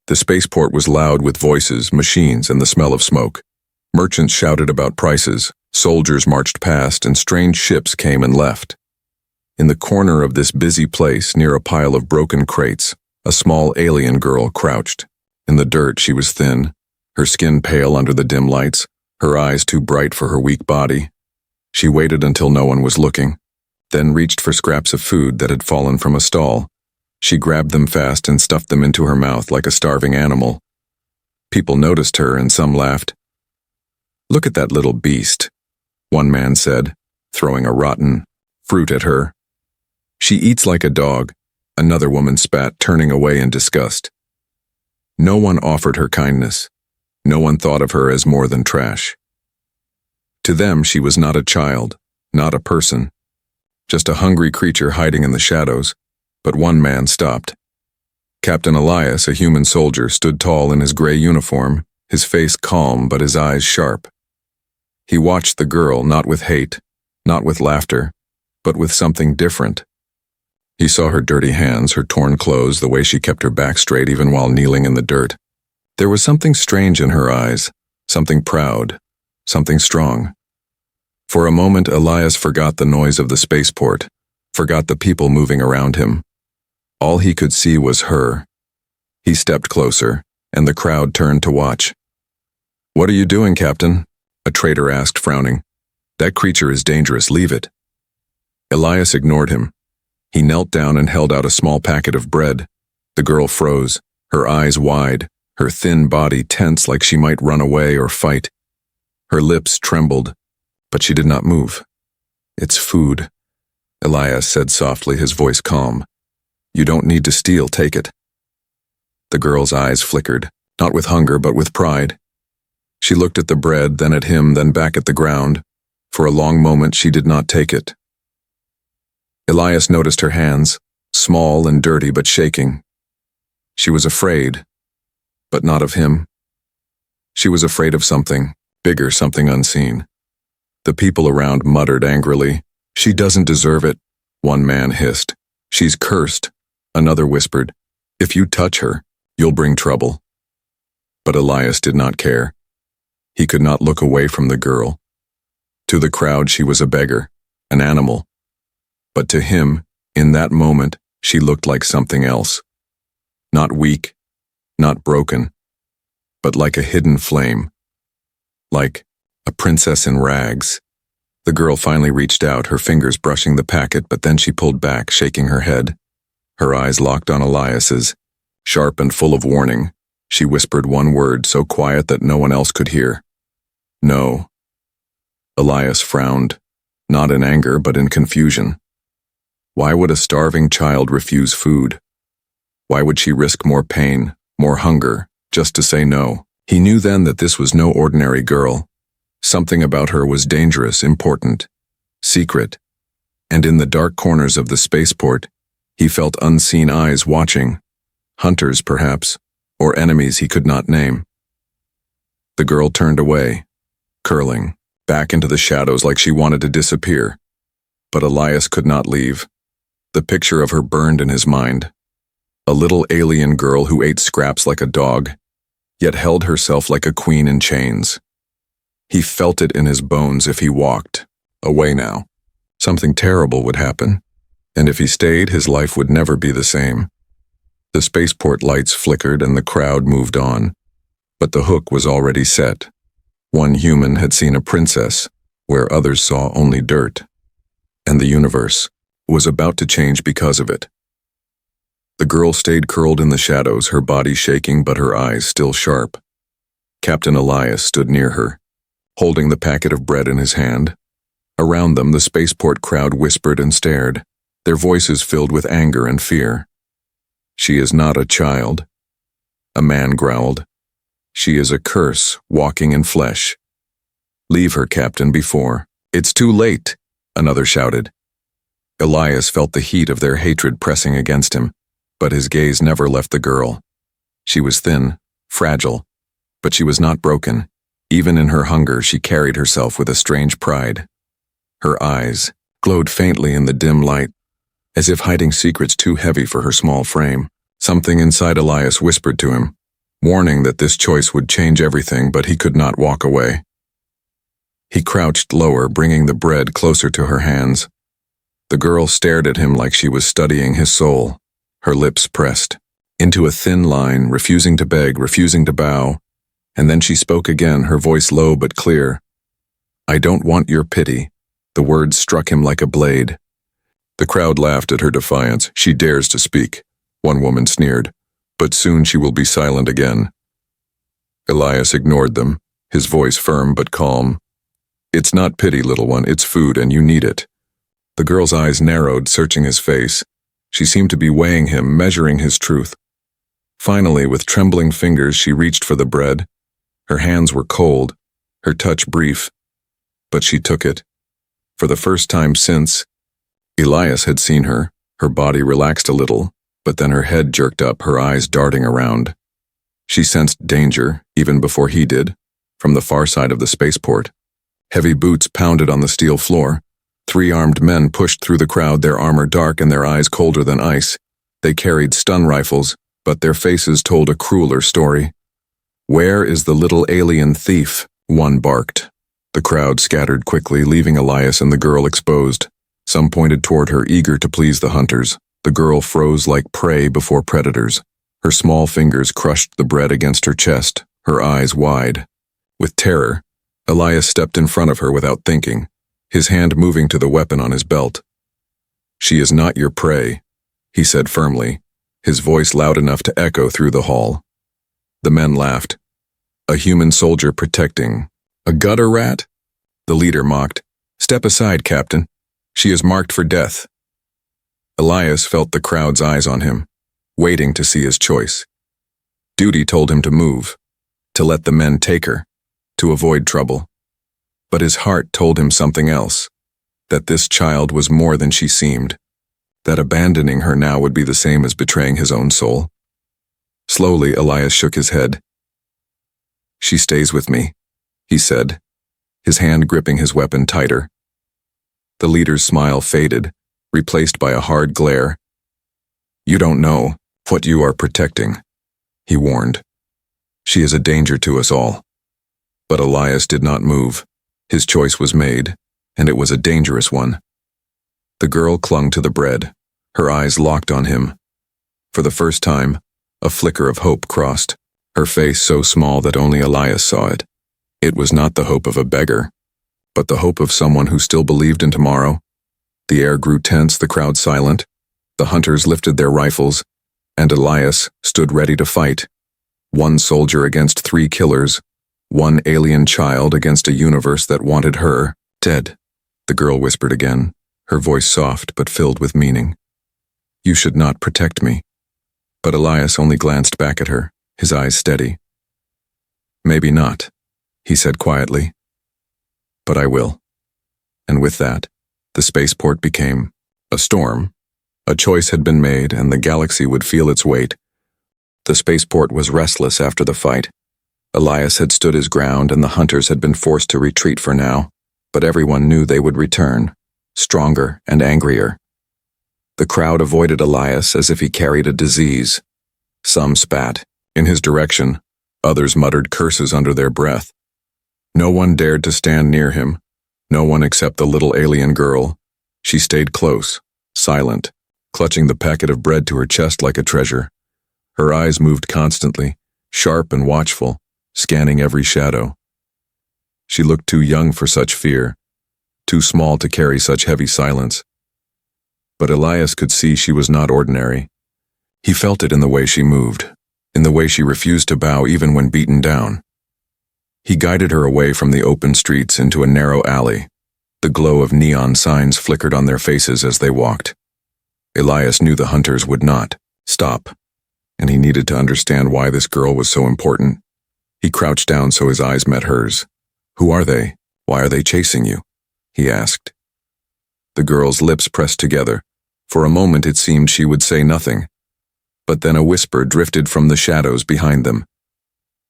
The spaceport was loud with voices, machines, and the smell of smoke. Merchants shouted about prices, soldiers marched past, and strange ships came and left. In the corner of this busy place, near a pile of broken crates, a small alien girl crouched. In the dirt, she was thin, her skin pale under the dim lights, her eyes too bright for her weak body. She waited until no one was looking, then reached for scraps of food that had fallen from a stall. She grabbed them fast and stuffed them into her mouth like a starving animal. People noticed her and some laughed. "Look at that little beast," one man said, throwing a rotten fruit at her. "She eats like a dog," another woman spat, turning away in disgust. No one offered her kindness. No one thought of her as more than trash. To them, she was not a child, not a person, just a hungry creature hiding in the shadows. But one man stopped. Captain Elias, a human soldier, stood tall in his gray uniform, his face calm but his eyes sharp. He watched the girl, not with hate, not with laughter, but with something different. He saw her dirty hands, her torn clothes, the way she kept her back straight even while kneeling in the dirt. There was something strange in her eyes, something proud, something strong. For a moment, Elias forgot the noise of the spaceport, forgot the people moving around him. All he could see was her. He stepped closer, and the crowd turned to watch. "What are you doing, Captain?" a traitor asked, frowning. "That creature is dangerous, leave it." Elias ignored him. He knelt down and held out a small packet of bread. The girl froze, her eyes wide, her thin body tense like she might run away or fight. Her lips trembled, but she did not move. "It's food," Elias said softly, his voice calm. "You don't need to steal, take it." The girl's eyes flickered, not with hunger but with pride. She looked at the bread, then at him, then back at the ground. For a long moment she did not take it. Elias noticed her hands, small and dirty but shaking. She was afraid, but not of him. She was afraid of something, bigger, something unseen. The people around muttered angrily, "She doesn't deserve it," one man hissed. "She's cursed," another whispered. "If you touch her, you'll bring trouble." But Elias did not care. He could not look away from the girl. To the crowd she was a beggar, an animal. But to him, in that moment, she looked like something else. Not weak, not broken, but like a hidden flame. Like a princess in rags. The girl finally reached out, her fingers brushing the packet, but then she pulled back, shaking her head. Her eyes locked on Elias's, sharp and full of warning. She whispered one word, so quiet that no one else could hear. "No." Elias frowned, not in anger but in confusion. Why would a starving child refuse food? Why would she risk more pain, more hunger, just to say no? He knew then that this was no ordinary girl. Something about her was dangerous, important, secret. And in the dark corners of the spaceport, he felt unseen eyes watching. Hunters, perhaps, or enemies he could not name. The girl turned away, curling, back into the shadows like she wanted to disappear. But Elias could not leave. The picture of her burned in his mind. A little alien girl who ate scraps like a dog, yet held herself like a queen in chains. He felt it in his bones if he walked away now. Something terrible would happen, and if he stayed, his life would never be the same. The spaceport lights flickered and the crowd moved on, but the hook was already set. One human had seen a princess where others saw only dirt, and the universe was about to change because of it. The girl stayed curled in the shadows, her body shaking but her eyes still sharp. Captain Elias stood near her, holding the packet of bread in his hand. Around them, the spaceport crowd whispered and stared, their voices filled with anger and fear. "She is not a child," a man growled. "She is a curse, walking in flesh. Leave her, Captain, before." "It's too late," another shouted. Elias felt the heat of their hatred pressing against him, but his gaze never left the girl. She was thin, fragile, but she was not broken. Even in her hunger, she carried herself with a strange pride. Her eyes glowed faintly in the dim light, as if hiding secrets too heavy for her small frame. Something inside Elias whispered to him, warning that this choice would change everything, but he could not walk away. He crouched lower, bringing the bread closer to her hands. The girl stared at him like she was studying his soul, her lips pressed into a thin line, refusing to beg, refusing to bow, and then she spoke again, her voice low but clear. "I don't want your pity." The words struck him like a blade. The crowd laughed at her defiance. "She dares to speak," one woman sneered, "but soon she will be silent again." Elias ignored them, his voice firm but calm. "It's not pity, little one, it's food, and you need it." The girl's eyes narrowed, searching his face. She seemed to be weighing him, measuring his truth. Finally, with trembling fingers, she reached for the bread. Her hands were cold, her touch brief, but she took it. For the first time since Elias had seen her, her body relaxed a little, but then her head jerked up, her eyes darting around. She sensed danger, even before he did, from the far side of the spaceport. Heavy boots pounded on the steel floor. 3 armed men pushed through the crowd, their armor dark and their eyes colder than ice. They carried stun rifles, but their faces told a crueler story. "Where is the little alien thief?" one barked. The crowd scattered quickly, leaving Elias and the girl exposed. Some pointed toward her, eager to please the hunters. The girl froze like prey before predators. Her small fingers crushed the bread against her chest, her eyes wide. With terror, Elias stepped in front of her without thinking, his hand moving to the weapon on his belt. "She is not your prey," he said firmly, his voice loud enough to echo through the hall. The men laughed. "A human soldier protecting a gutter rat?" The leader mocked. "Step aside, Captain. She is marked for death." Elias felt the crowd's eyes on him, waiting to see his choice. Duty told him to move, to let the men take her, to avoid trouble. But his heart told him something else, that this child was more than she seemed, that abandoning her now would be the same as betraying his own soul. Slowly, Elias shook his head. "She stays with me," he said, his hand gripping his weapon tighter. The leader's smile faded, replaced by a hard glare. "You don't know what you are protecting," he warned. "She is a danger to us all." But Elias did not move. His choice was made, and it was a dangerous one. The girl clung to the bread, her eyes locked on him. For the first time, a flicker of hope crossed, her face so small that only Elias saw it. It was not the hope of a beggar, but the hope of someone who still believed in tomorrow. The air grew tense, the crowd silent. The hunters lifted their rifles, and Elias stood ready to fight. 1 soldier against 3 killers, 1 alien child against a universe that wanted her dead. The girl whispered again, her voice soft but filled with meaning. "You should not protect me." But Elias only glanced back at her, his eyes steady. "Maybe not," he said quietly. "But I will." And with that, the spaceport became a storm. A choice had been made, and the galaxy would feel its weight. The spaceport was restless after the fight. Elias had stood his ground, and the hunters had been forced to retreat for now, but everyone knew they would return, stronger and angrier. The crowd avoided Elias as if he carried a disease. Some spat in his direction, others muttered curses under their breath. No one dared to stand near him, no one except the little alien girl. She stayed close, silent, clutching the packet of bread to her chest like a treasure. Her eyes moved constantly, sharp and watchful, scanning every shadow. She looked too young for such fear, too small to carry such heavy silence. But Elias could see she was not ordinary. He felt it in the way she moved, in the way she refused to bow even when beaten down. He guided her away from the open streets into a narrow alley. The glow of neon signs flickered on their faces as they walked. Elias knew the hunters would not stop, and he needed to understand why this girl was so important. He crouched down so his eyes met hers. "Who are they? Why are they chasing you?" he asked. The girl's lips pressed together. For a moment it seemed she would say nothing, but then a whisper drifted from the shadows behind them.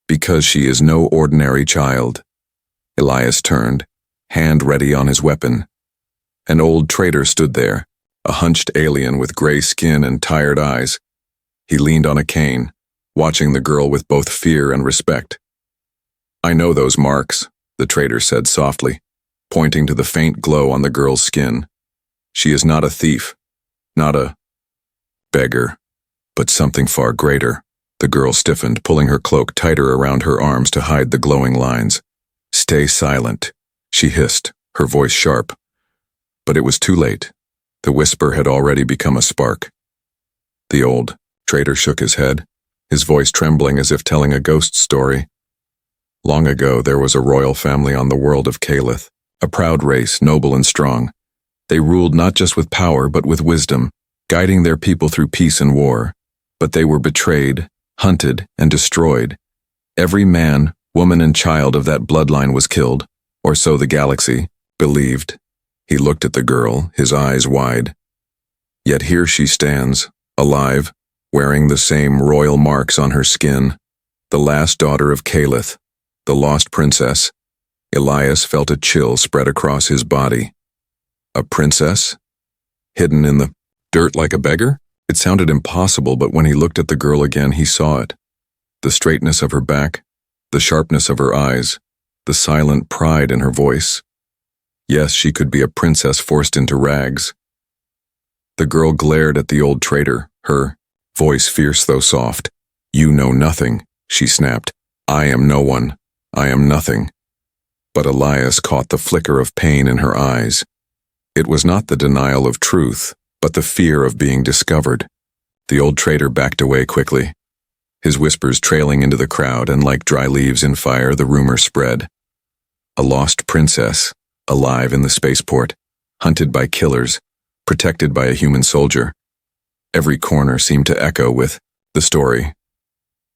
"Because she is no ordinary child." Elias turned, hand ready on his weapon. An old trader stood there, a hunched alien with gray skin and tired eyes. He leaned on a cane, watching the girl with both fear and respect. "I know those marks," the trader said softly, pointing to the faint glow on the girl's skin. "She is not a thief, not a beggar, but something far greater." The girl stiffened, pulling her cloak tighter around her arms to hide the glowing lines. "Stay silent," she hissed, her voice sharp. But it was too late. The whisper had already become a spark. The old trader shook his head, his voice trembling as if telling a ghost story. "Long ago there was a royal family on the world of Calith, a proud race, noble and strong. They ruled not just with power but with wisdom, guiding their people through peace and war. But they were betrayed, hunted, and destroyed. Every man, woman, and child of that bloodline was killed, or so the galaxy believed." He looked at the girl, his eyes wide. "Yet here she stands, alive, wearing the same royal marks on her skin. The last daughter of Calith, the lost princess." Elias felt a chill spread across his body. A princess? Hidden in the dirt like a beggar? It sounded impossible, but when he looked at the girl again, he saw it. The straightness of her back, the sharpness of her eyes, the silent pride in her voice. Yes, she could be a princess forced into rags. The girl glared at the old trader, her voice fierce though soft. "You know nothing," she snapped. "I am no one. I am nothing." But Elias caught the flicker of pain in her eyes. It was not the denial of truth, but the fear of being discovered. The old trader backed away quickly, his whispers trailing into the crowd, and like dry leaves in fire, the rumor spread. A lost princess, alive in the spaceport, hunted by killers, protected by a human soldier. Every corner seemed to echo with the story.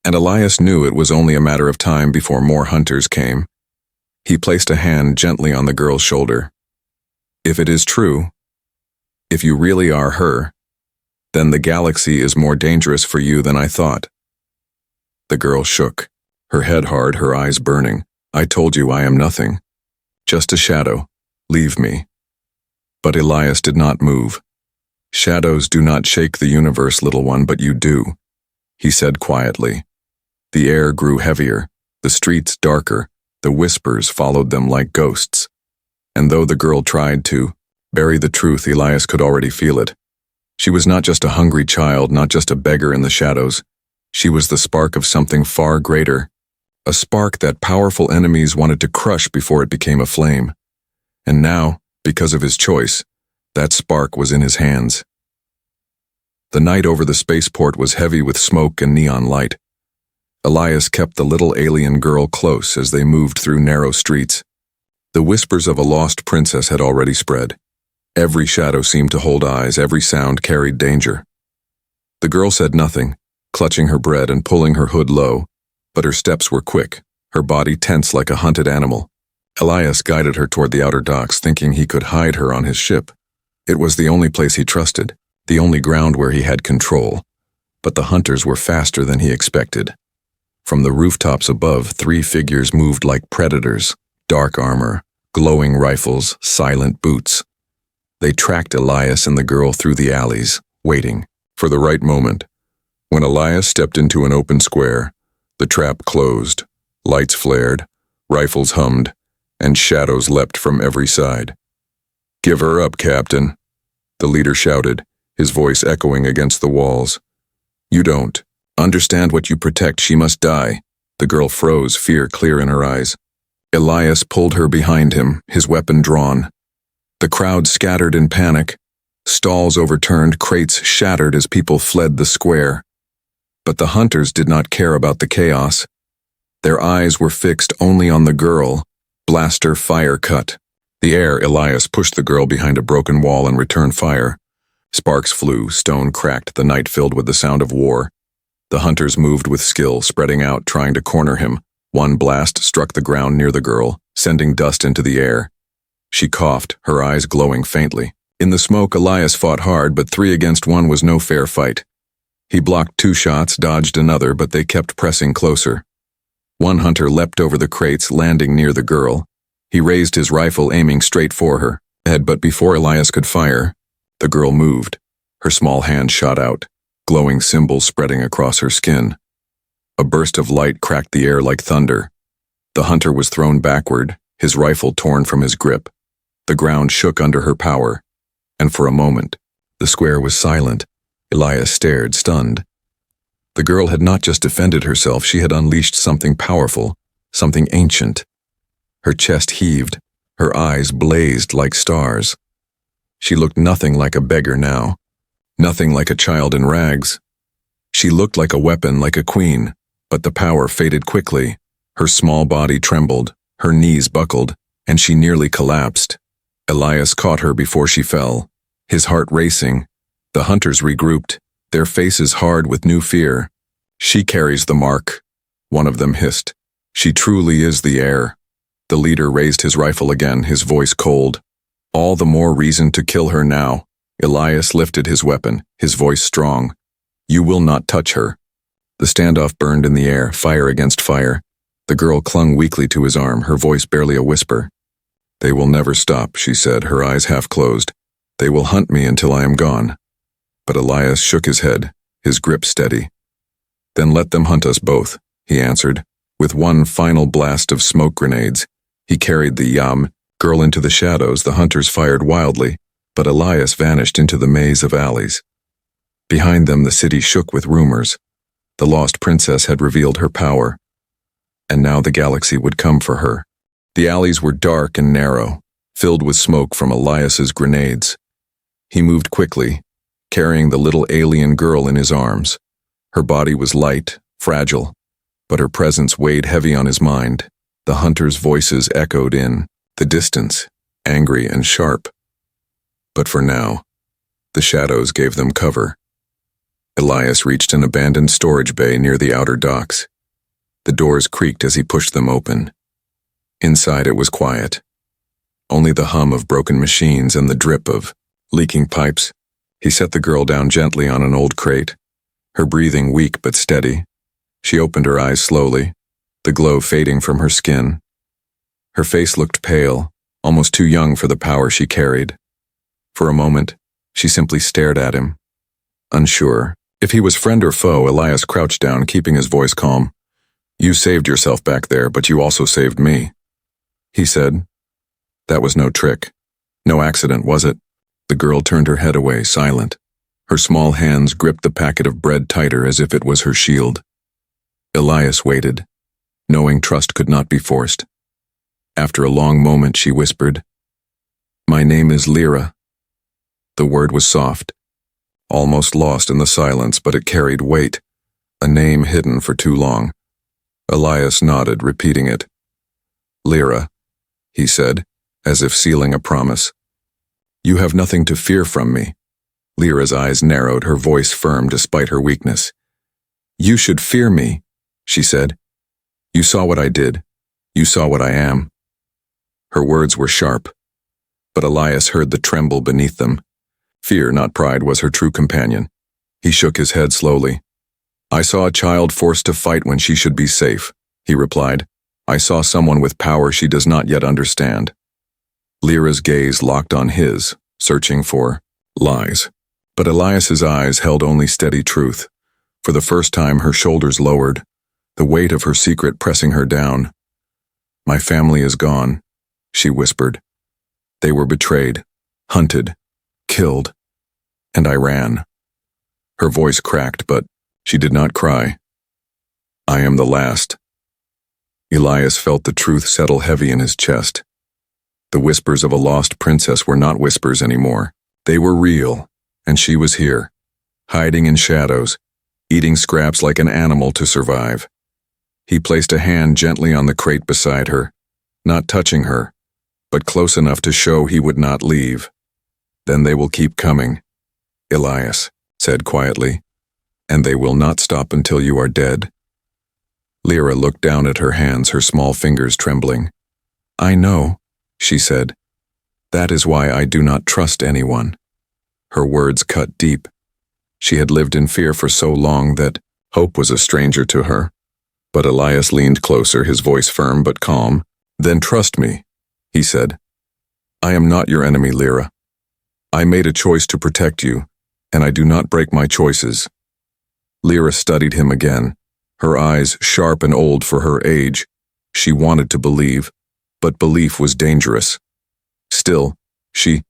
And Elias knew it was only a matter of time before more hunters came. He placed a hand gently on the girl's shoulder. "If it is true, if you really are her, then the galaxy is more dangerous for you than I thought." The girl shook, her head hard, her eyes burning. "I told you I am nothing. Just a shadow. Leave me." But Elias did not move. "Shadows do not shake the universe, little one, but you do," he said quietly. The air grew heavier, the streets darker, the whispers followed them like ghosts. And though the girl tried to bury the truth, Elias could already feel it. She was not just a hungry child, not just a beggar in the shadows. She was the spark of something far greater, a spark that powerful enemies wanted to crush before it became a flame. And now, because of his choice, that spark was in his hands. The night over the spaceport was heavy with smoke and neon light. Elias kept the little alien girl close as they moved through narrow streets. The whispers of a lost princess had already spread. Every shadow seemed to hold eyes, every sound carried danger. The girl said nothing, clutching her bread and pulling her hood low, but her steps were quick, her body tense like a hunted animal. Elias guided her toward the outer docks, thinking he could hide her on his ship. It was the only place he trusted, the only ground where he had control. But the hunters were faster than he expected. From the rooftops above, 3 figures moved like predators, dark armor, glowing rifles, silent boots. They tracked Elias and the girl through the alleys, waiting for the right moment. When Elias stepped into an open square, the trap closed, lights flared, rifles hummed, and shadows leapt from every side. "Give her up, Captain," the leader shouted, his voice echoing against the walls. "You don't understand what you protect. She must die." The girl froze, fear clear in her eyes. Elias pulled her behind him, his weapon drawn. The crowd scattered in panic. Stalls overturned, crates shattered as people fled the square. But the hunters did not care about the chaos. Their eyes were fixed only on the girl, blaster fire cut. The air, Elias pushed the girl behind a broken wall and returned fire. Sparks flew, stone cracked, the night filled with the sound of war. The hunters moved with skill, spreading out, trying to corner him. One blast struck the ground near the girl, sending dust into the air. She coughed, her eyes glowing faintly. In the smoke, Elias fought hard, but 3 against 1 was no fair fight. He blocked 2 shots, dodged another, but they kept pressing closer. One hunter leapt over the crates, landing near the girl. He raised his rifle, aiming straight for her head, but before Elias could fire, the girl moved. Her small hand shot out, glowing symbols spreading across her skin. A burst of light cracked the air like thunder. The hunter was thrown backward, his rifle torn from his grip. The ground shook under her power, and for a moment, the square was silent. Elias stared, stunned. The girl had not just defended herself, she had unleashed something powerful, something ancient. Her chest heaved, her eyes blazed like stars. She looked nothing like a beggar now, nothing like a child in rags. She looked like a weapon, like a queen, but the power faded quickly. Her small body trembled, her knees buckled, and she nearly collapsed. Elias caught her before she fell, his heart racing. The hunters regrouped, their faces hard with new fear. "She carries the mark," one of them hissed. "She truly is the heir." The leader raised his rifle again, his voice cold. "All the more reason to kill her now." Elias lifted his weapon, his voice strong. "You will not touch her." The standoff burned in the air, fire against fire. The girl clung weakly to his arm, her voice barely a whisper. "They will never stop," she said, her eyes half closed. "They will hunt me until I am gone." But Elias shook his head, his grip steady. "Then let them hunt us both," he answered. With one final blast of smoke grenades, he carried the girl into the shadows. The hunters fired wildly, but Elias vanished into the maze of alleys. Behind them, the city shook with rumors. The lost princess had revealed her power, and now the galaxy would come for her. The alleys were dark and narrow, filled with smoke from Elias's grenades. He moved quickly, carrying the little alien girl in his arms. Her body was light, fragile, but her presence weighed heavy on his mind. The hunters' voices echoed in the distance, angry and sharp. But for now, the shadows gave them cover. Elias reached an abandoned storage bay near the outer docks. The doors creaked as he pushed them open. Inside it was quiet. Only the hum of broken machines and the drip of leaking pipes. He set the girl down gently on an old crate, her breathing weak but steady. She opened her eyes slowly, the glow fading from her skin. Her face looked pale, almost too young for the power she carried. For a moment, she simply stared at him, unsure. If he was friend or foe, Elias crouched down, keeping his voice calm. "You saved yourself back there, but you also saved me," he said. "That was no trick. No accident, was it?" The girl turned her head away, silent. Her small hands gripped the packet of bread tighter as if it was her shield. Elias waited, knowing trust could not be forced. After a long moment, she whispered, "My name is Lyra." The word was soft, almost lost in the silence, but it carried weight, a name hidden for too long. Elias nodded, repeating it. "Lyra," he said, as if sealing a promise. "You have nothing to fear from me." Lyra's eyes narrowed, her voice firm despite her weakness. "You should fear me," she said. "You saw what I did. You saw what I am." Her words were sharp, but Elias heard the tremble beneath them. Fear, not pride, was her true companion. He shook his head slowly. "I saw a child forced to fight when she should be safe," he replied. "I saw someone with power she does not yet understand." Lyra's gaze locked on his, searching for lies. But Elias's eyes held only steady truth. For the first time, her shoulders lowered, the weight of her secret pressing her down. "My family is gone," she whispered. "They were betrayed, hunted, killed, and I ran." Her voice cracked, but she did not cry. "I am the last." Elias felt the truth settle heavy in his chest. The whispers of a lost princess were not whispers anymore. They were real, and she was here, hiding in shadows, eating scraps like an animal to survive. He placed a hand gently on the crate beside her, not touching her, but close enough to show he would not leave. "Then they will keep coming," Elias said quietly, "and they will not stop until you are dead." Lyra looked down at her hands, her small fingers trembling. "I know," she said. "That is why I do not trust anyone." Her words cut deep. She had lived in fear for so long that hope was a stranger to her. But Elias leaned closer, his voice firm but calm. "Then trust me," he said. "I am not your enemy, Lyra. I made a choice to protect you, and I do not break my choices." Lyra studied him again, her eyes sharp and old for her age. She wanted to believe, but belief was dangerous. Still, she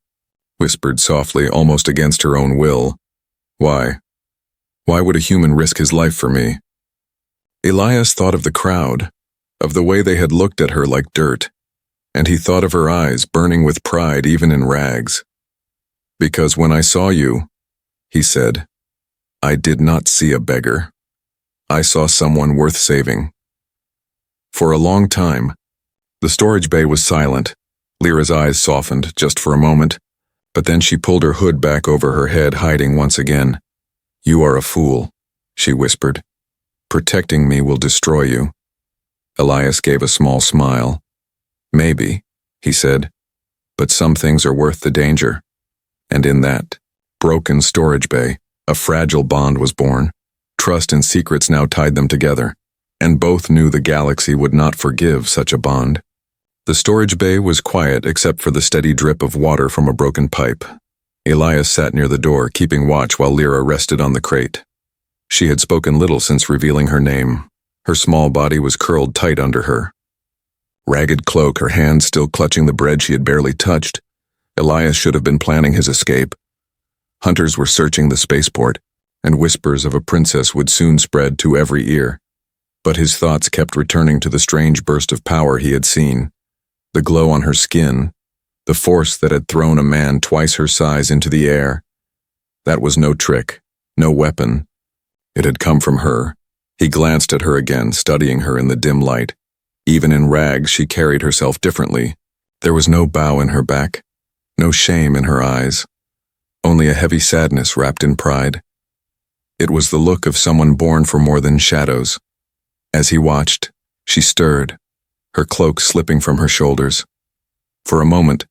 whispered softly, almost against her own will. Why? Why would a human risk his life for me? Elias thought of the crowd, of the way they had looked at her like dirt, and he thought of her eyes burning with pride even in rags. Because when I saw you, he said, I did not see a beggar. I saw someone worth saving. For a long time, the storage bay was silent. Lyra's eyes softened just for a moment, but then she pulled her hood back over her head, hiding once again. You are a fool, she whispered. Protecting me will destroy you. Elias gave a small smile. Maybe, he said, but some things are worth the danger. And in that broken storage bay, a fragile bond was born. Trust and secrets now tied them together, and both knew the galaxy would not forgive such a bond. The storage bay was quiet except for the steady drip of water from a broken pipe. Elias sat near the door, keeping watch while Lyra rested on the crate. She had spoken little since revealing her name. Her small body was curled tight under her. Ragged cloak, her hands still clutching the bread she had barely touched. Elias should have been planning his escape. Hunters were searching the spaceport, and whispers of a princess would soon spread to every ear. But his thoughts kept returning to the strange burst of power he had seen. The glow on her skin, the force that had thrown a man twice her size into the air. That was no trick, no weapon. It had come from her. He glanced at her again, studying her in the dim light. Even in rags, she carried herself differently. There was no bow in her back, no shame in her eyes, only a heavy sadness wrapped in pride. It was the look of someone born for more than shadows. As he watched, she stirred, her cloak slipping from her shoulders. For a moment,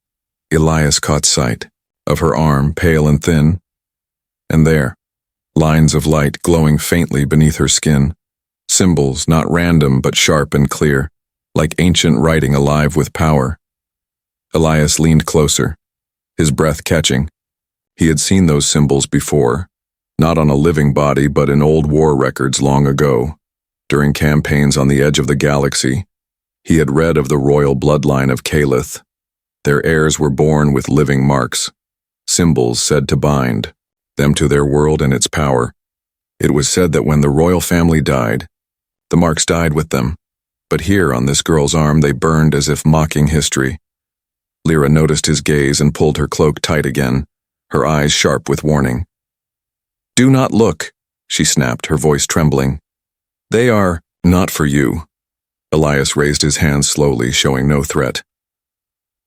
Elias caught sight of her arm, pale and thin, and there, lines of light glowing faintly beneath her skin, symbols not random but sharp and clear, like ancient writing alive with power. Elias leaned closer, his breath catching. He had seen those symbols before, not on a living body but in old war records long ago. During campaigns on the edge of the galaxy, he had read of the royal bloodline of Calith. Their heirs were born with living marks, symbols said to bind them to their world and its power. It was said that when the royal family died, the marks died with them, but here on this girl's arm they burned as if mocking history. Lyra noticed his gaze and pulled her cloak tight again, her eyes sharp with warning. Do not look, she snapped, her voice trembling. They are not for you. Elias raised his hands slowly, showing no threat.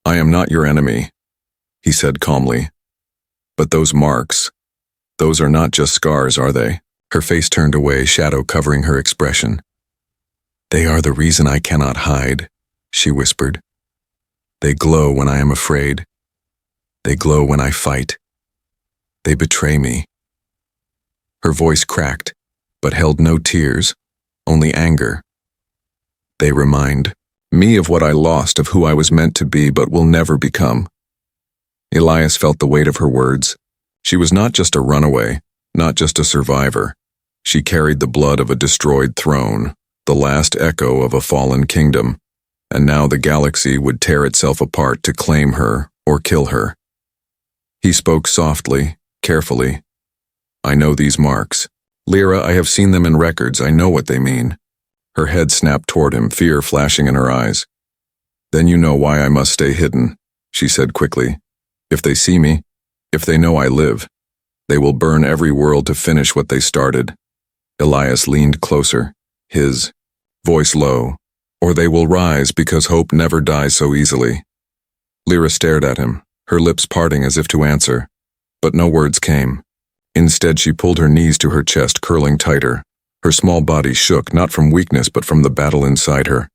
I am not your enemy, he said calmly. But those marks, those are not just scars, are they? Her face turned away, shadow covering her expression. They are the reason I cannot hide, she whispered. They glow when I am afraid. They glow when I fight. They betray me. Her voice cracked, but held no tears, only anger. They remind me of what I lost, of who I was meant to be but will never become. Elias felt the weight of her words. She was not just a runaway, not just a survivor. She carried the blood of a destroyed throne, the last echo of a fallen kingdom, and now the galaxy would tear itself apart to claim her or kill her. He spoke softly, carefully. I know these marks. Lyra, I have seen them in records. I know what they mean. Her head snapped toward him, fear flashing in her eyes. Then you know why I must stay hidden, she said quickly. If they see me, if they know I live, they will burn every world to finish what they started. Elias leaned closer, his voice low. Or they will rise because hope never dies so easily. Lyra stared at him, her lips parting as if to answer, but no words came. Instead, she pulled her knees to her chest, curling tighter. Her small body shook, not from weakness but from the battle inside her.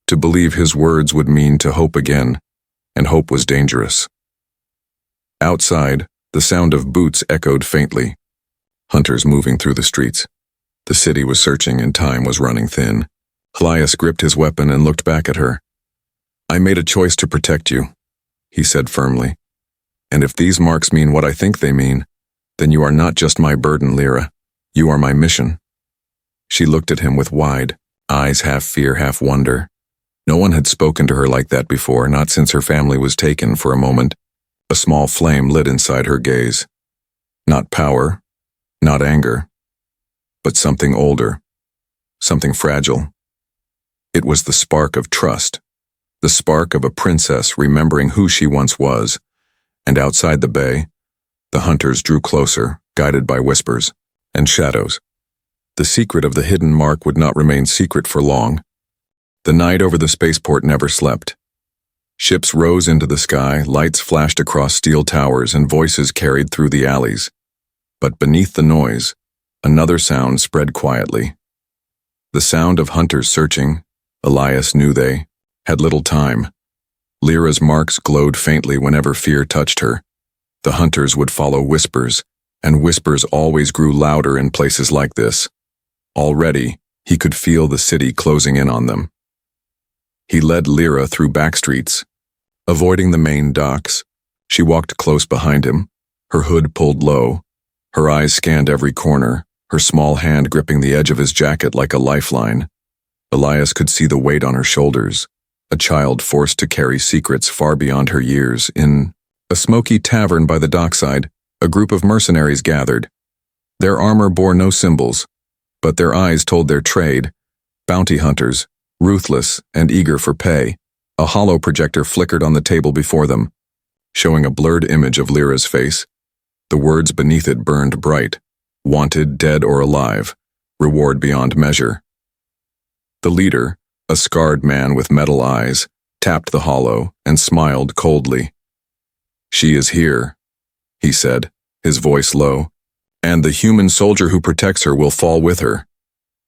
To believe his words would mean to hope again, and hope was dangerous. Outside, the sound of boots echoed faintly. Hunters moving through the streets. The city was searching and time was running thin. Elias gripped his weapon and looked back at her. I made a choice to protect you, he said firmly. And if these marks mean what I think they mean, then you are not just my burden, Lyra. You are my mission. She looked at him with wide eyes, half fear, half wonder. No one had spoken to her like that before, not since her family was taken. For a moment, a small flame lit inside her gaze. Not power, not anger, but something older, something fragile. It was the spark of trust, the spark of a princess remembering who she once was. And outside the bay, the hunters drew closer, guided by whispers and shadows. The secret of the hidden mark would not remain secret for long. The night over the spaceport never slept. Ships rose into the sky, lights flashed across steel towers, and voices carried through the alleys. But beneath the noise, another sound spread quietly. The sound of hunters searching. Elias knew they had little time. Lyra's marks glowed faintly whenever fear touched her. The hunters would follow whispers, and whispers always grew louder in places like this. Already, he could feel the city closing in on them. He led Lyra through back streets. Avoiding the main docks, she walked close behind him, her hood pulled low. Her eyes scanned every corner, her small hand gripping the edge of his jacket like a lifeline. Elias could see the weight on her shoulders, a child forced to carry secrets far beyond her years. In a smoky tavern by the dockside, a group of mercenaries gathered. Their armor bore no symbols, but their eyes told their trade. Bounty hunters, ruthless and eager for pay. A hollow projector flickered on the table before them, showing a blurred image of Lyra's face. The words beneath it burned bright. Wanted, dead or alive. Reward beyond measure. The leader, a scarred man with metal eyes, tapped the hollow and smiled coldly. "She is here," he said, his voice low, "and the human soldier who protects her will fall with her."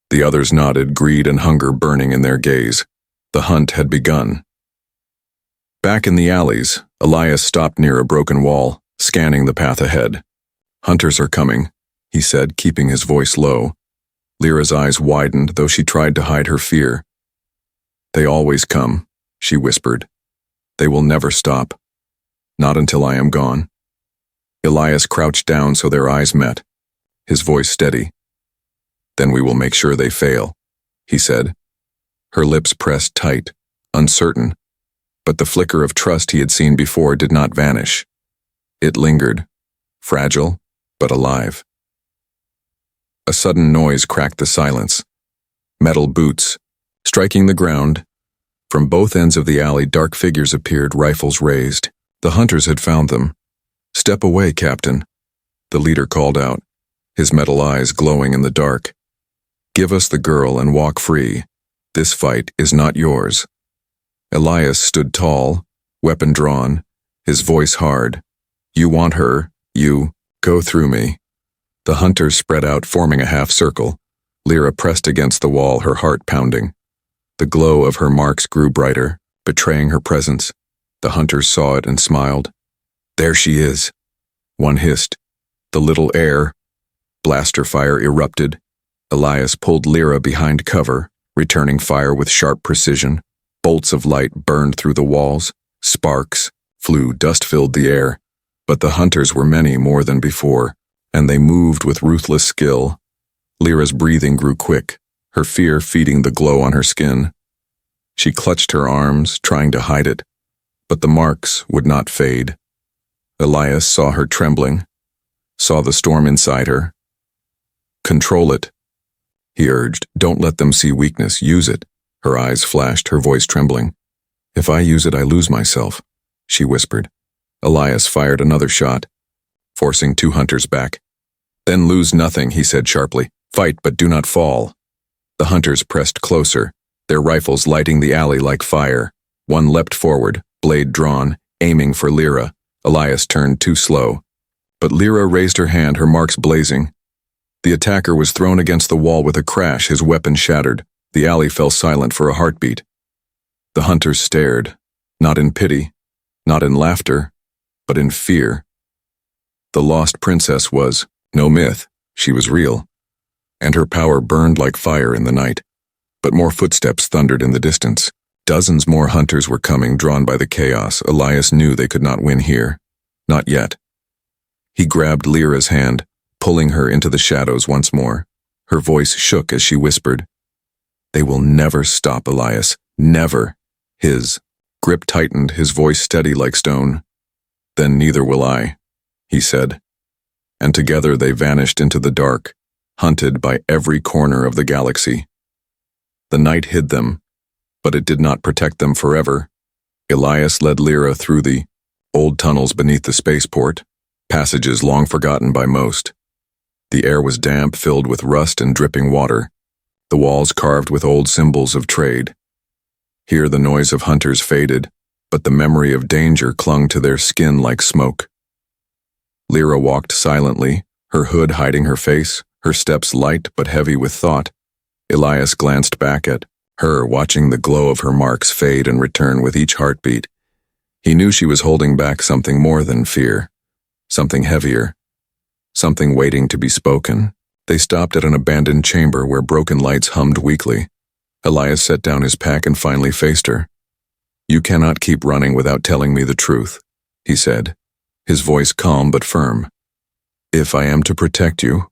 The others nodded, greed and hunger burning in their gaze. The hunt had begun. Back in the alleys, Elias stopped near a broken wall, scanning the path ahead. "Hunters are coming," he said, keeping his voice low. Lyra's eyes widened, though she tried to hide her fear. "They always come," she whispered. "They will never stop. Not until I am gone." Elias crouched down so their eyes met, his voice steady. "Then we will make sure they fail," he said. Her lips pressed tight, uncertain, but the flicker of trust he had seen before did not vanish. It lingered, fragile, but alive. A sudden noise cracked the silence. Metal boots, striking the ground. From both ends of the alley, dark figures appeared, rifles raised. The hunters had found them. "Step away, Captain," the leader called out, his metal eyes glowing in the dark. "Give us the girl and walk free. This fight is not yours." Elias stood tall, weapon drawn, his voice hard. "You want her, you, go through me." The hunters spread out, forming a half circle. Lyra pressed against the wall, her heart pounding. The glow of her marks grew brighter, betraying her presence. The hunters saw it and smiled. "There she is," one hissed. The little air. Blaster fire erupted. Elias pulled Lyra behind cover, returning fire with sharp precision. Bolts of light burned through the walls. Sparks flew, dust filled the air. But the hunters were many more than before, and they moved with ruthless skill. Lyra's breathing grew quick, her fear feeding the glow on her skin. She clutched her arms, trying to hide it, but the marks would not fade. Elias saw her trembling, saw the storm inside her. "Control it," he urged. "Don't let them see weakness, use it." Her eyes flashed, her voice trembling. "If I use it, I lose myself," she whispered. Elias fired another shot, forcing two hunters back. "Then lose nothing," he said sharply. "Fight, but do not fall." The hunters pressed closer, their rifles lighting the alley like fire. One leapt forward, blade drawn, aiming for Lyra. Elias turned too slow. But Lyra raised her hand, her marks blazing. The attacker was thrown against the wall with a crash, his weapon shattered. The alley fell silent for a heartbeat. The hunters stared, not in pity, not in laughter, but in fear. The lost princess was no myth, she was real, and her power burned like fire in the night. But more footsteps thundered in the distance. Dozens more hunters were coming, drawn by the chaos. Elias knew they could not win here. Not yet. He grabbed Lyra's hand, pulling her into the shadows once more. Her voice shook as she whispered, "They will never stop, Elias. Never." His grip tightened, his voice steady like stone. "Then neither will I," he said. And together they vanished into the dark, hunted by every corner of the galaxy. The night hid them, but it did not protect them forever. Elias led Lyra through the old tunnels beneath the spaceport, passages long forgotten by most. The air was damp, filled with rust and dripping water, the walls carved with old symbols of trade. Here the noise of hunters faded, but the memory of danger clung to their skin like smoke. Lyra walked silently, her hood hiding her face, her steps light but heavy with thought. Elias glanced back at her, watching the glow of her marks fade and return with each heartbeat. He knew she was holding back something more than fear, something heavier, something waiting to be spoken. They stopped at an abandoned chamber where broken lights hummed weakly. Elias set down his pack and finally faced her. "You cannot keep running without telling me the truth," he said, his voice calm but firm. "If I am to protect you,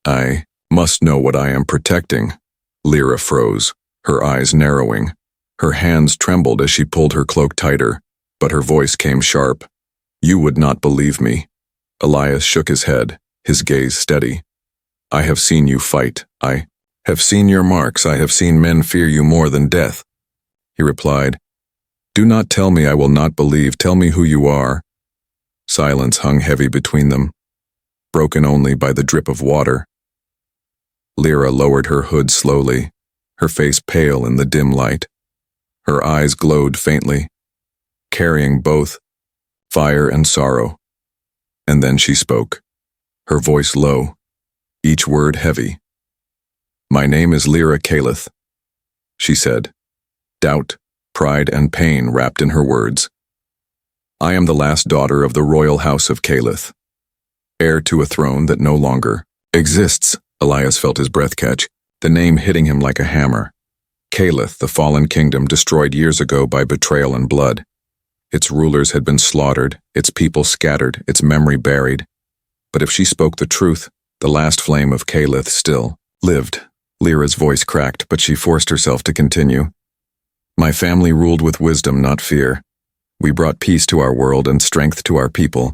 I must know what I am protecting." Lyra froze, her eyes narrowing. Her hands trembled as she pulled her cloak tighter, but her voice came sharp. "You would not believe me." Elias shook his head, his gaze steady. "I have seen you fight. I have seen your marks. I have seen men fear you more than death." He replied, "Do not tell me I will not believe. Tell me who you are." Silence hung heavy between them, broken only by the drip of water. Lyra lowered her hood slowly, her face pale in the dim light. Her eyes glowed faintly, carrying both fire and sorrow. And then she spoke, her voice low, each word heavy. "My name is Lyra Calith," she said, doubt, pride, and pain wrapped in her words. "I am the last daughter of the royal house of Calith, heir to a throne that no longer exists." Elias felt his breath catch, the name hitting him like a hammer. Calith, the fallen kingdom destroyed years ago by betrayal and blood. Its rulers had been slaughtered, its people scattered, its memory buried. But if she spoke the truth, the last flame of Calith still lived. Lyra's voice cracked, but she forced herself to continue. "My family ruled with wisdom, not fear. We brought peace to our world and strength to our people.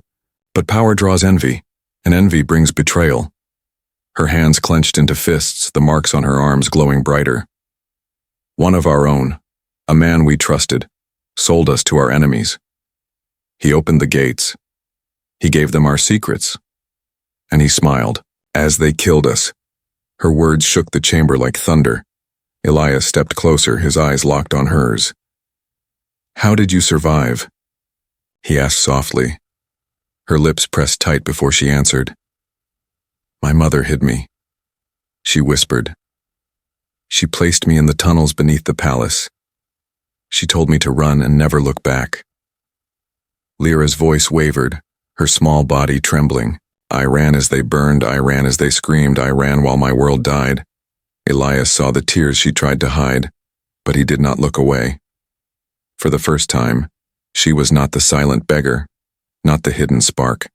But power draws envy, and envy brings betrayal." Her hands clenched into fists, the marks on her arms glowing brighter. "One of our own, a man we trusted, sold us to our enemies. He opened the gates. He gave them our secrets. And he smiled as they killed us." Her words shook the chamber like thunder. Elias stepped closer, his eyes locked on hers. "How did you survive?" he asked softly. Her lips pressed tight before she answered. "My mother hid me," she whispered. "She placed me in the tunnels beneath the palace. She told me to run and never look back." Lyra's voice wavered, her small body trembling. "I ran as they burned, I ran as they screamed, I ran while my world died." Elias saw the tears she tried to hide, but he did not look away. For the first time, she was not the silent beggar, not the hidden spark.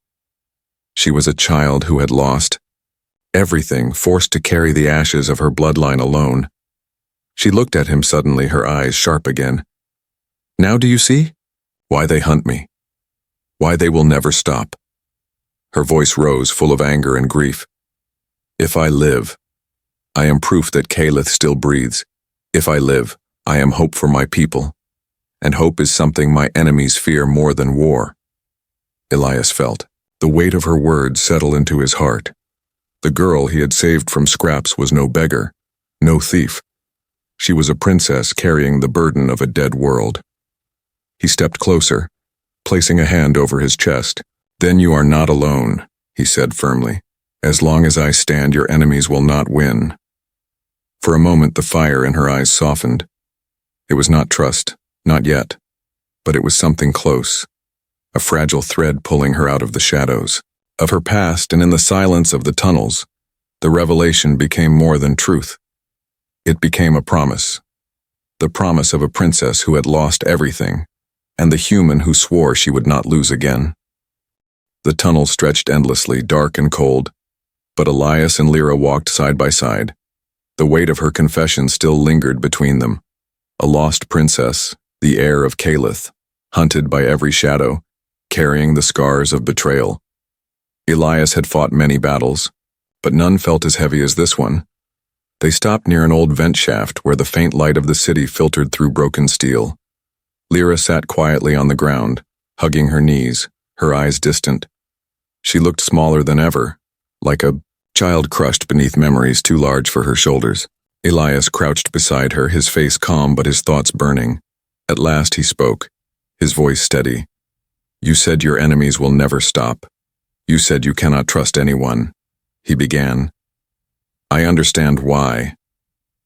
She was a child who had lost everything, forced to carry the ashes of her bloodline alone. She looked at him suddenly, her eyes sharp again. "Now do you see? Why they hunt me. Why they will never stop." Her voice rose, full of anger and grief. "If I live, I am proof that Calith still breathes. If I live, I am hope for my people. And hope is something my enemies fear more than war." Elias felt the weight of her words settle into his heart. The girl he had saved from scraps was no beggar, no thief. She was a princess carrying the burden of a dead world. He stepped closer, placing a hand over his chest. "Then you are not alone," he said firmly. "As long as I stand, your enemies will not win." For a moment, the fire in her eyes softened. It was not trust, not yet, but it was something close, a fragile thread pulling her out of the shadows of her past, and in the silence of the tunnels, the revelation became more than truth. It became a promise. The promise of a princess who had lost everything, and the human who swore she would not lose again. The tunnel stretched endlessly, dark and cold. But Elias and Lyra walked side by side. The weight of her confession still lingered between them. A lost princess, the heir of Caliph, hunted by every shadow, carrying the scars of betrayal. Elias had fought many battles, but none felt as heavy as this one. They stopped near an old vent shaft where the faint light of the city filtered through broken steel. Lyra sat quietly on the ground, hugging her knees, her eyes distant. She looked smaller than ever, like a child crushed beneath memories too large for her shoulders. Elias crouched beside her, his face calm but his thoughts burning. At last he spoke, his voice steady. "You said your enemies will never stop. You said you cannot trust anyone," he began. "I understand why,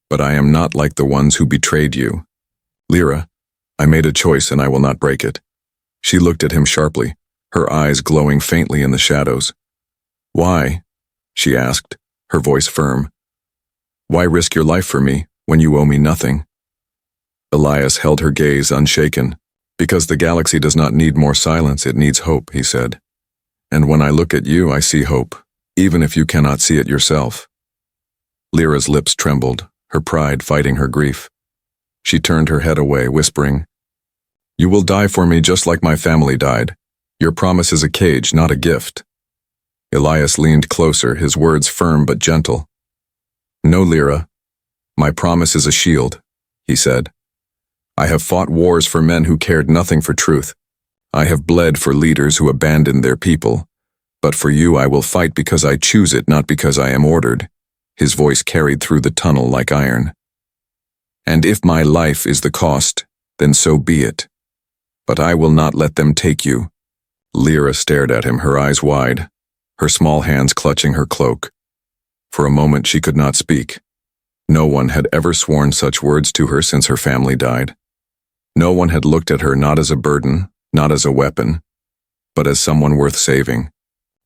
but I am not like the ones who betrayed you. Lyra, I made a choice and I will not break it." She looked at him sharply, her eyes glowing faintly in the shadows. "Why?" she asked, her voice firm. "Why risk your life for me when you owe me nothing?" Elias held her gaze unshaken. "Because the galaxy does not need more silence, it needs hope," he said. "And when I look at you, I see hope, even if you cannot see it yourself." Lyra's lips trembled, her pride fighting her grief. She turned her head away, whispering, "You will die for me just like my family died. Your promise is a cage, not a gift." Elias leaned closer, his words firm but gentle. "No, Lyra. My promise is a shield," he said. "I have fought wars for men who cared nothing for truth. I have bled for leaders who abandoned their people. But for you I will fight because I choose it, not because I am ordered." His voice carried through the tunnel like iron. "And if my life is the cost, then so be it. But I will not let them take you." Lyra stared at him, her eyes wide, her small hands clutching her cloak. For a moment she could not speak. No one had ever sworn such words to her since her family died. No one had looked at her not as a burden, not as a weapon, but as someone worth saving.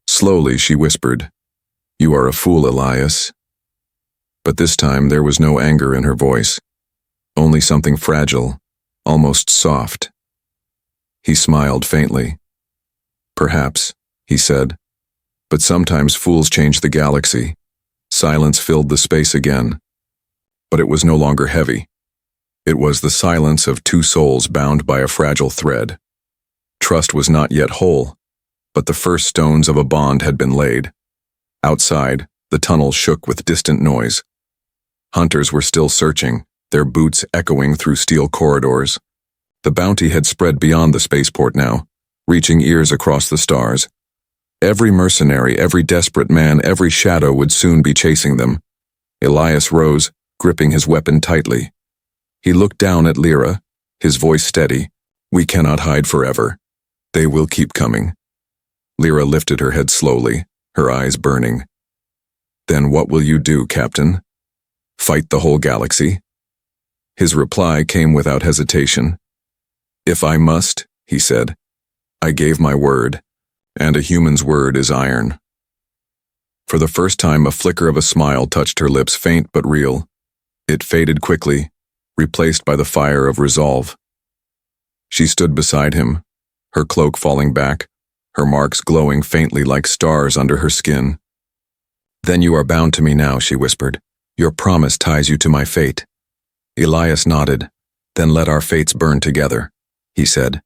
Slowly she whispered, "You are a fool, Elias." But this time there was no anger in her voice, only something fragile, almost soft. He smiled faintly. "Perhaps," he said, "but sometimes fools change the galaxy." Silence filled the space again. But it was no longer heavy. It was the silence of two souls bound by a fragile thread. Trust was not yet whole, but the first stones of a bond had been laid. Outside, the tunnel shook with distant noise. Hunters were still searching, their boots echoing through steel corridors. The bounty had spread beyond the spaceport now, reaching ears across the stars. Every mercenary, every desperate man, every shadow would soon be chasing them. Elias rose, gripping his weapon tightly. He looked down at Lyra, his voice steady. "We cannot hide forever. They will keep coming." Lyra lifted her head slowly, her eyes burning. "Then what will you do, Captain? Fight the whole galaxy?" His reply came without hesitation. "If I must," he said. "I gave my word, and a human's word is iron." For the first time, a flicker of a smile touched her lips, faint but real. It faded quickly, replaced by the fire of resolve. She stood beside him, her cloak falling back, her marks glowing faintly like stars under her skin. "Then you are bound to me now," she whispered. "Your promise ties you to my fate." Elias nodded. "Then let our fates burn together," he said.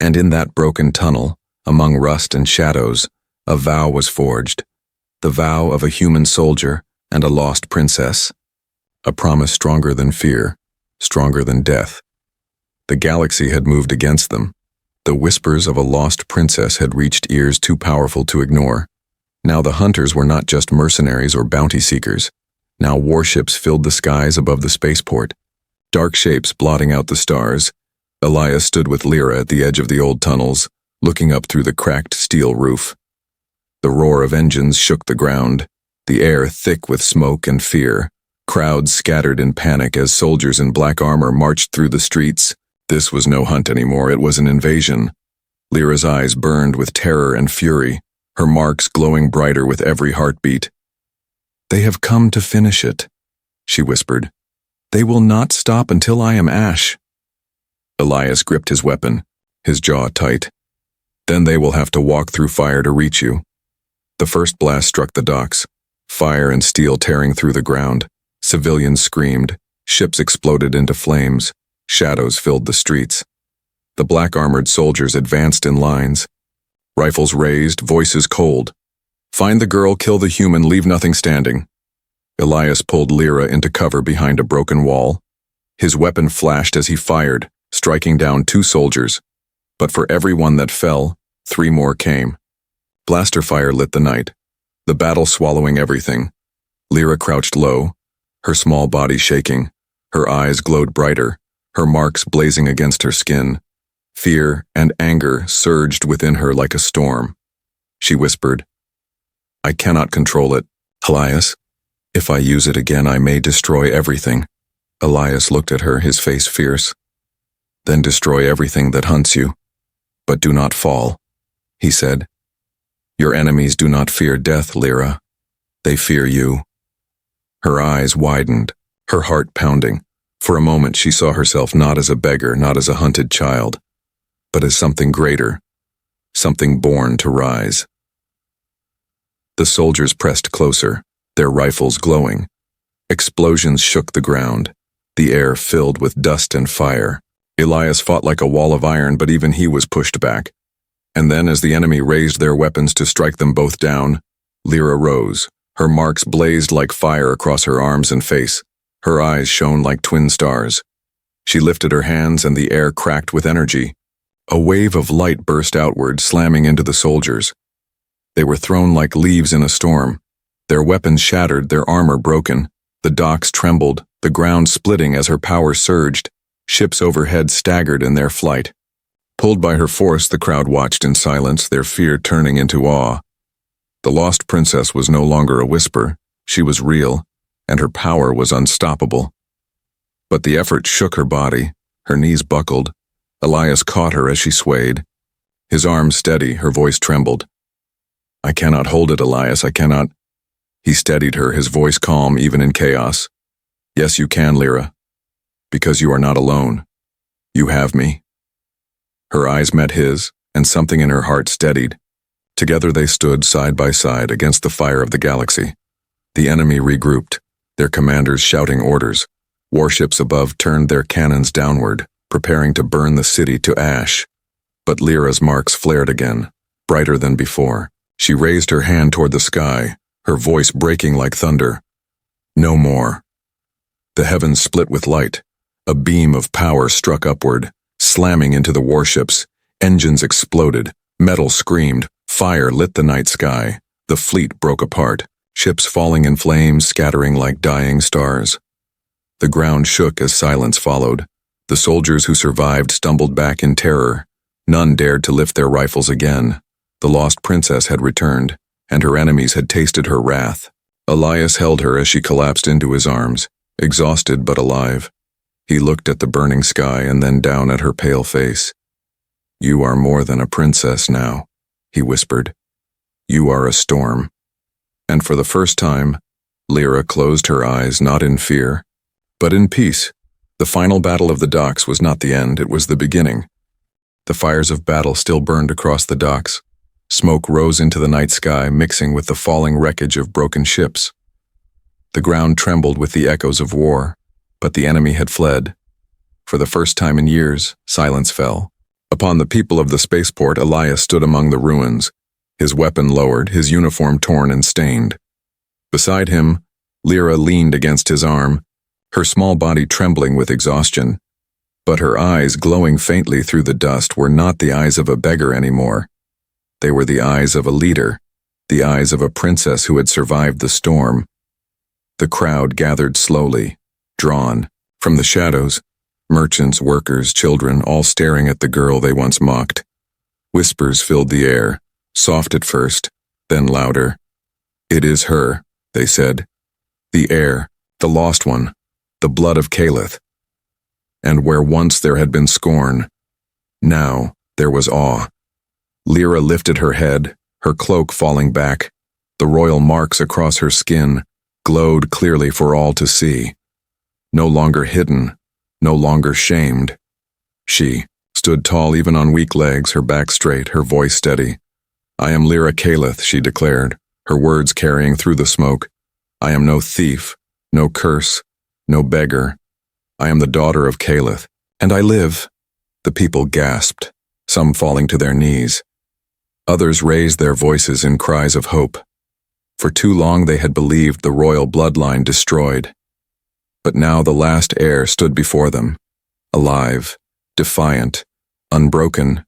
And in that broken tunnel, among rust and shadows, a vow was forged. The vow of a human soldier and a lost princess. A promise stronger than fear, stronger than death. The galaxy had moved against them. The whispers of a lost princess had reached ears too powerful to ignore. Now the hunters were not just mercenaries or bounty seekers. Now warships filled the skies above the spaceport, dark shapes blotting out the stars. Elias stood with Lyra at the edge of the old tunnels, looking up through the cracked steel roof. The roar of engines shook the ground, the air thick with smoke and fear. Crowds scattered in panic as soldiers in black armor marched through the streets. This was no hunt anymore, it was an invasion. Lyra's eyes burned with terror and fury, her marks glowing brighter with every heartbeat. "They have come to finish it," she whispered. "They will not stop until I am ash." Elias gripped his weapon, his jaw tight. "Then they will have to walk through fire to reach you." The first blast struck the docks, fire and steel tearing through the ground. Civilians screamed, ships exploded into flames, shadows filled the streets. The black-armored soldiers advanced in lines, rifles raised, voices cold. "Find the girl, kill the human, leave nothing standing." Elias pulled Lyra into cover behind a broken wall. His weapon flashed as he fired, striking down 2 soldiers. But for every one that fell, 3 more came. Blaster fire lit the night, the battle swallowing everything. Lyra crouched low, her small body shaking. Her eyes glowed brighter, her marks blazing against her skin. Fear and anger surged within her like a storm. She whispered, "I cannot control it, Elias. If I use it again, I may destroy everything." Elias looked at her, his face fierce. "Then destroy everything that hunts you. But do not fall," he said. "Your enemies do not fear death, Lyra. They fear you." Her eyes widened, her heart pounding. For a moment she saw herself not as a beggar, not as a hunted child, but as something greater, something born to rise. The soldiers pressed closer, their rifles glowing. Explosions shook the ground, the air filled with dust and fire. Elias fought like a wall of iron, but even he was pushed back. And then, as the enemy raised their weapons to strike them both down, Lyra rose. Her marks blazed like fire across her arms and face. Her eyes shone like twin stars. She lifted her hands and the air cracked with energy. A wave of light burst outward, slamming into the soldiers. They were thrown like leaves in a storm. Their weapons shattered, their armor broken. The docks trembled, the ground splitting as her power surged. Ships overhead staggered in their flight. Pulled by her force, the crowd watched in silence, their fear turning into awe. The lost princess was no longer a whisper. She was real, and her power was unstoppable. But the effort shook her body. Her knees buckled. Elias caught her as she swayed. His arms steady, her voice trembled. "I cannot hold it, Elias, I cannot." He steadied her, his voice calm even in chaos. "Yes, you can, Lyra. Because you are not alone. You have me." Her eyes met his, and something in her heart steadied. Together they stood side by side against the fire of the galaxy. The enemy regrouped, their commanders shouting orders. Warships above turned their cannons downward, preparing to burn the city to ash. But Lyra's marks flared again, brighter than before. She raised her hand toward the sky, her voice breaking like thunder. "No more." The heavens split with light. A beam of power struck upward, slamming into the warships. Engines exploded, metal screamed, fire lit the night sky. The fleet broke apart, ships falling in flames, scattering like dying stars. The ground shook as silence followed. The soldiers who survived stumbled back in terror. None dared to lift their rifles again. The lost princess had returned, and her enemies had tasted her wrath. Elias held her as she collapsed into his arms, exhausted but alive. He looked at the burning sky and then down at her pale face. "You are more than a princess now," he whispered. "You are a storm." And for the first time, Lyra closed her eyes, not in fear, but in peace. The final battle of the docks was not the end, it was the beginning. The fires of battle still burned across the docks. Smoke rose into the night sky, mixing with the falling wreckage of broken ships. The ground trembled with the echoes of war, but the enemy had fled. For the first time in years, silence fell. Upon the people of the spaceport, Elias stood among the ruins, his weapon lowered, his uniform torn and stained. Beside him, Lyra leaned against his arm, her small body trembling with exhaustion. But her eyes, glowing faintly through the dust, were not the eyes of a beggar anymore. They were the eyes of a leader, the eyes of a princess who had survived the storm. The crowd gathered slowly, drawn. From the shadows, merchants, workers, children, all staring at the girl they once mocked. Whispers filled the air, soft at first, then louder. "It is her," they said. "The heir, the lost one, the blood of Caliph." And where once there had been scorn, now there was awe. Lyra lifted her head, her cloak falling back. The royal marks across her skin glowed clearly for all to see. No longer hidden, no longer shamed. She stood tall even on weak legs, her back straight, her voice steady. "I am Lyra Caliph," she declared, her words carrying through the smoke. I am no thief, no curse, no beggar. I am the daughter of Caliph, and I live. The people gasped, some falling to their knees. Others raised their voices in cries of hope. For too long they had believed the royal bloodline destroyed. But now the last heir stood before them, alive, defiant, unbroken.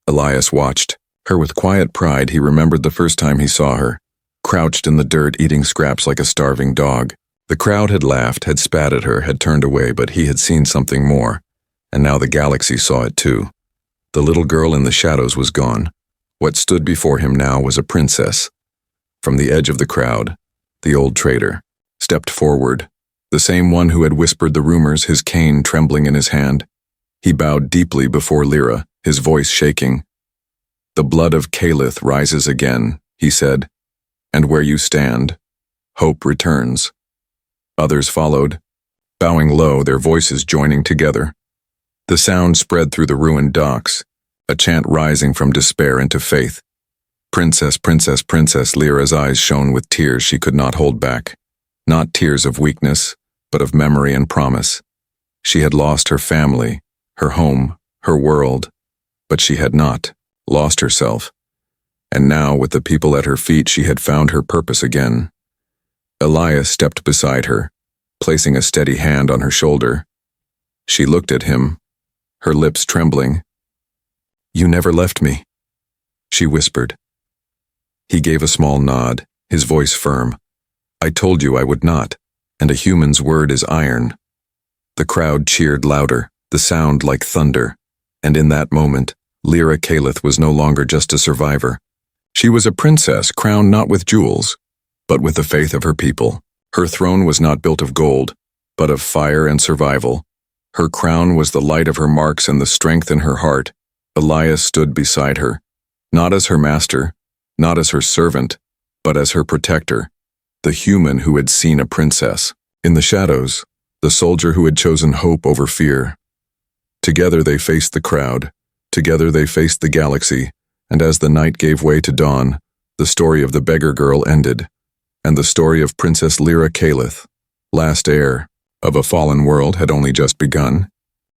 Elias watched her with quiet pride. He remembered the first time he saw her, crouched in the dirt eating scraps like a starving dog. The crowd had laughed, had spat at her, had turned away, but he had seen something more, and now the galaxy saw it too. The little girl in the shadows was gone. What stood before him now was a princess. From the edge of the crowd, the old traitor stepped forward, the same one who had whispered the rumors, his cane trembling in his hand. He bowed deeply before Lyra, his voice shaking. The blood of Caliph rises again, he said, and where you stand, hope returns. Others followed, bowing low, their voices joining together. The sound spread through the ruined docks, a chant rising from despair into faith. Princess, princess, princess, Lyra's eyes shone with tears she could not hold back. Not tears of weakness, but of memory and promise. She had lost her family, her home, her world, but she had not lost herself. And now, with the people at her feet, she had found her purpose again. Elias stepped beside her, placing a steady hand on her shoulder. She looked at him, her lips trembling. You never left me, she whispered. He gave a small nod, his voice firm. I told you I would not, and a human's word is iron. The crowd cheered louder, the sound like thunder, and in that moment, Lyra Caliph was no longer just a survivor. She was a princess crowned not with jewels, but with the faith of her people. Her throne was not built of gold, but of fire and survival. Her crown was the light of her marks and the strength in her heart. Elias stood beside her, not as her master, not as her servant, but as her protector, the human who had seen a princess. In the shadows, the soldier who had chosen hope over fear. Together they faced the crowd, together they faced the galaxy, and as the night gave way to dawn, the story of the beggar girl ended, and the story of Princess Lyra Caliph, last heir of a fallen world, had only just begun.